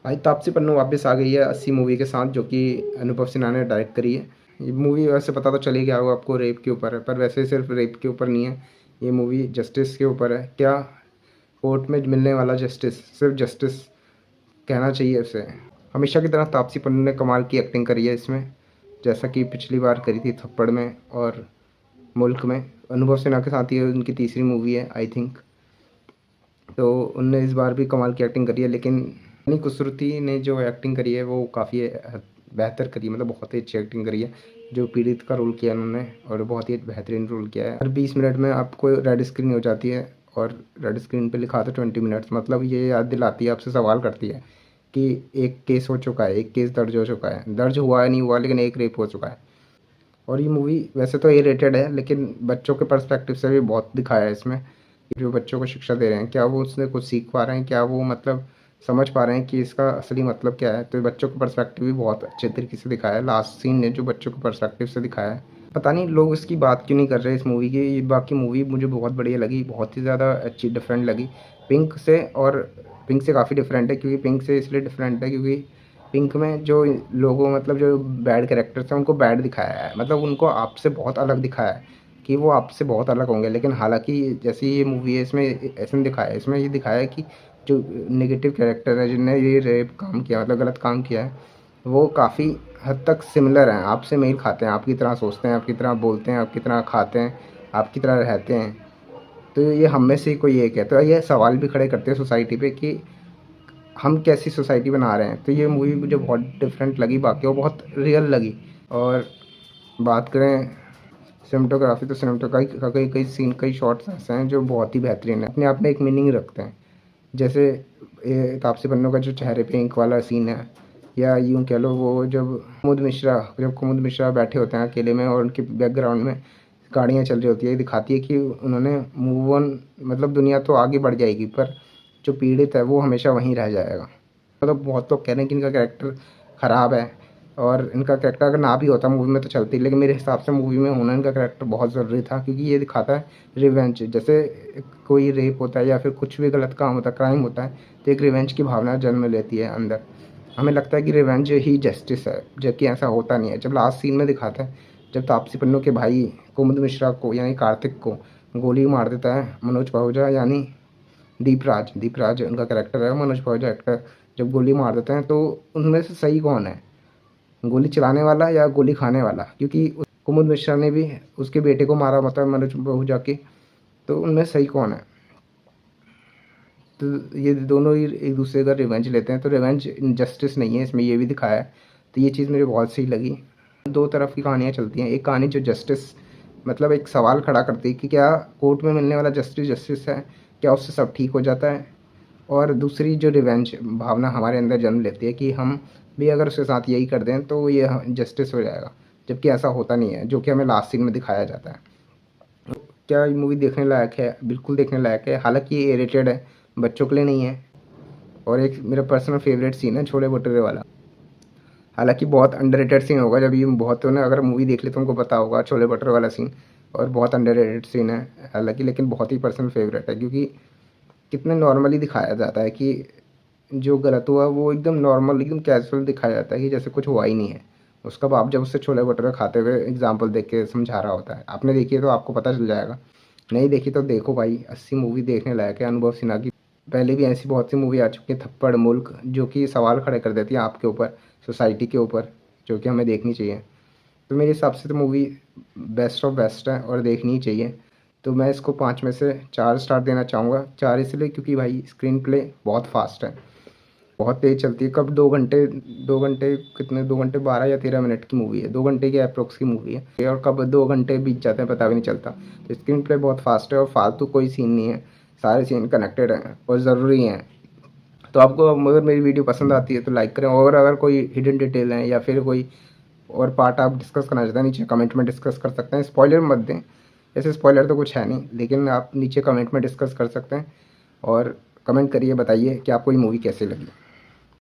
भाई तापसी पन्नू वापस आ गई है 80 मूवी के साथ, जो कि अनुभव सिन्हा ने डायरेक्ट करी है। ये मूवी वैसे पता तो चल ही गया होगा आपको, रेप के ऊपर है, पर वैसे सिर्फ रेप के ऊपर नहीं है। ये मूवी जस्टिस के ऊपर है। क्या कोर्ट में मिलने वाला जस्टिस, सिर्फ जस्टिस कहना चाहिए उसे। हमेशा की तरह तापसी पन्नू ने कमाल की एक्टिंग करी है इसमें, जैसा कि पिछली बार करी थी थप्पड़ में और मुल्क में। अनुभव सिन्हा के साथ ये उनकी तीसरी मूवी है आई थिंक। तो उनने इस बार भी कमाल की एक्टिंग करी है, लेकिन यानी कुसरुती ने जो एक्टिंग करी है वो काफ़ी बेहतर करी है, मतलब बहुत ही अच्छी एक्टिंग करी है। जो पीड़ित का रोल किया उन्होंने, और बहुत ही बेहतरीन रोल किया है। हर 20 मिनट में आपको रेड स्क्रीन हो जाती है, और रेड स्क्रीन पे लिखा था 20 मिनट्स, मतलब ये याद दिलाती है, आपसे सवाल करती है कि एक केस हो चुका है, एक केस दर्ज हो चुका है, दर्ज हुआ है नहीं हुआ, लेकिन एक रेप हो चुका है। और ये मूवी वैसे तो ए रेटेड है, लेकिन बच्चों के पर्सपेक्टिव से भी बहुत दिखाया है इसमें। जो बच्चों को शिक्षा दे रहे हैं, क्या वो उससे कुछ सीख पा रहे हैं, क्या वो मतलब समझ पा रहे हैं कि इसका असली मतलब क्या है। तो बच्चों का पर्सपेक्टिव भी बहुत अच्छे तरीके से दिखाया है। लास्ट सीन ने जो बच्चों को पर्सपेक्टिव से दिखाया है, पता नहीं लोग इसकी बात क्यों नहीं कर रहे इस मूवी की। ये बाकी मूवी मुझे बहुत बढ़िया लगी, बहुत ही ज़्यादा अच्छी डिफरेंट लगी पिंक से। और पिंक से काफ़ी डिफरेंट है, क्योंकि पिंक से इसलिए डिफरेंट है क्योंकि पिंक में जो लोगों मतलब जो बैड कैरेक्टर्स हैं उनको बैड दिखाया है, मतलब उनको आपसे बहुत अलग दिखाया है कि वो आपसे बहुत अलग होंगे। लेकिन हालांकि जैसे ये मूवी है, इसमें ऐसा नहीं दिखाया है। इसमें ये दिखाया है कि जो नेगेटिव कैरेक्टर है, जिनने ये रेप काम किया, मतलब गलत काम किया है, वो काफ़ी हद तक सिमिलर हैं, आपसे मेल खाते हैं, आपकी तरह सोचते हैं, आपकी तरह बोलते हैं, आपकी तरह खाते हैं, आपकी तरह रहते हैं। तो ये हम में से ही कोई एक है। तो ये सवाल भी खड़े करते हैं सोसाइटी पे कि हम कैसी सोसाइटी बना रहे हैं। तो ये मूवी मुझे बहुत डिफरेंट लगी, बाकी वो बहुत रियल लगी। और बात करें सिनेमेटोग्राफी, तो सिनेमेटोग्राफी का कई कई सीन, कई शॉट्स ऐसे हैं जो बहुत ही बेहतरीन है, अपने आप में एक मीनिंग रखते हैं। जैसे ये तापसी पन्नू का जो चेहरे पे इंक वाला सीन है, या यूँ कह लो वो जब कुमुद मिश्रा बैठे होते हैं अकेले में, और उनके बैकग्राउंड में गाड़ियाँ चल रही होती है, ये दिखाती है कि उन्होंने मूव ऑन, मतलब दुनिया तो आगे बढ़ जाएगी, पर जो पीड़ित है वो हमेशा वहीं रह जाएगा। मतलब बहुत लोग कह रहे हैं कि इनका कैरेक्टर ख़राब है, और इनका कैरेक्टर अगर ना भी होता मूवी में तो चलती, लेकिन मेरे हिसाब से मूवी में होना इनका कैरेक्टर बहुत ज़रूरी था, क्योंकि ये दिखाता है रिवेंज। जैसे कोई रेप होता है या फिर कुछ भी गलत काम होता है, क्राइम होता है, तो एक रिवेंज की भावना जन्म लेती है अंदर। हमें लगता है कि रिवेंज ही जस्टिस है, जबकि ऐसा होता नहीं है। जब लास्ट सीन में दिखाता है, जब तापसी पन्नू के भाई कुमुद मिश्रा को यानी कार्तिक को गोली मार देता है मनोज पाहुजा, यानी दीपराज उनका कैरेक्टर है, मनोज पाहुजा एक्टर, जब गोली मार देते हैं, तो उनमें से सही कौन है, गोली चलाने वाला या गोली खाने वाला। क्योंकि कुमुद मिश्रा ने भी उसके बेटे को मारा, मतलब मनोज पाहुजा के। तो उनमें सही कौन है। तो ये दोनों ही एक दूसरे का रिवेंज लेते हैं, तो रिवेंज जस्टिस नहीं है, इसमें ये भी दिखाया है। तो ये चीज़ मुझे बहुत सही लगी। दो तरफ की कहानियाँ चलती हैं। एक कहानी जो जस्टिस, मतलब एक सवाल खड़ा करती है कि क्या कोर्ट में मिलने वाला जस्टिस जस्टिस है, क्या उससे सब ठीक हो जाता है। और दूसरी जो रिवेंज भावना हमारे अंदर जन्म लेती है कि हम भी अगर उसके साथ यही कर दें तो ये जस्टिस हो जाएगा, जबकि ऐसा होता नहीं है, जो कि हमें लास्ट सीन में दिखाया जाता है। क्या ये मूवी देखने लायक है? बिल्कुल देखने लायक है। हालांकि ये रेटेड है, बच्चों के लिए नहीं है। और एक मेरा पर्सनल फेवरेट सीन है छोले भटूरे वाला। हालांकि बहुत अंडररेटेड सीन होगा, जब ये बहुतों ने अगर मूवी देख ली तो उनको पता होगा छोले भटूरे वाला सीन, और बहुत अंडररेटेड सीन है हालांकि, लेकिन बहुत ही पर्सनल फेवरेट है, क्योंकि कितने नॉर्मली दिखाया जाता है कि जो गलत हुआ वो एकदम नॉर्मल, एकदम कैजुअल दिखाया जाता है कि जैसे कुछ हुआ ही नहीं है। उसका बाप जब उससे छोले भटूरे खाते हुए एग्जाम्पल देख के समझा रहा होता है। आपने देखी है तो आपको पता चल जाएगा, नहीं देखी तो देखो भाई, 80 मूवी देखने लायक है अनुभव सिन्हा की। पहले भी ऐसी बहुत सी मूवी आ चुकी है, थप्पड़, मुल्क, जो कि सवाल खड़े कर देती है आपके ऊपर, सोसाइटी के ऊपर, जो कि हमें देखनी चाहिए। तो मेरे हिसाब से तो मूवी बेस्ट ऑफ बेस्ट है और देखनी ही चाहिए। तो मैं इसको 5 में से 4 स्टार देना चाहूँगा। 4 इसलिए क्योंकि भाई स्क्रीन प्ले बहुत फास्ट है, बहुत तेज़ चलती है। कब 2 घंटे कितने, 2 घंटे 12 या 13 मिनट की मूवी है, 2 घंटे की अप्रोक्स की मूवी है, और कब 2 घंटे बीत जाते हैं पता भी नहीं चलता। तो स्क्रीन प्ले बहुत फास्ट है और फालतू कोई सीन नहीं है, सारे सीन कनेक्टेड हैं और ज़रूरी हैं। तो आपको अगर मेरी वीडियो पसंद आती है तो लाइक करें, और अगर कोई हिडन डिटेल है या फिर कोई और पार्ट आप डिस्कस करना चाहते हैं, नीचे कमेंट में डिस्कस कर सकते हैं। स्पॉइलर मत दें, ऐसे स्पॉइलर तो कुछ है नहीं, लेकिन आप नीचे कमेंट में डिस्कस कर सकते हैं। और कमेंट करिए, बताइए कि आपको ये मूवी कैसे लगी।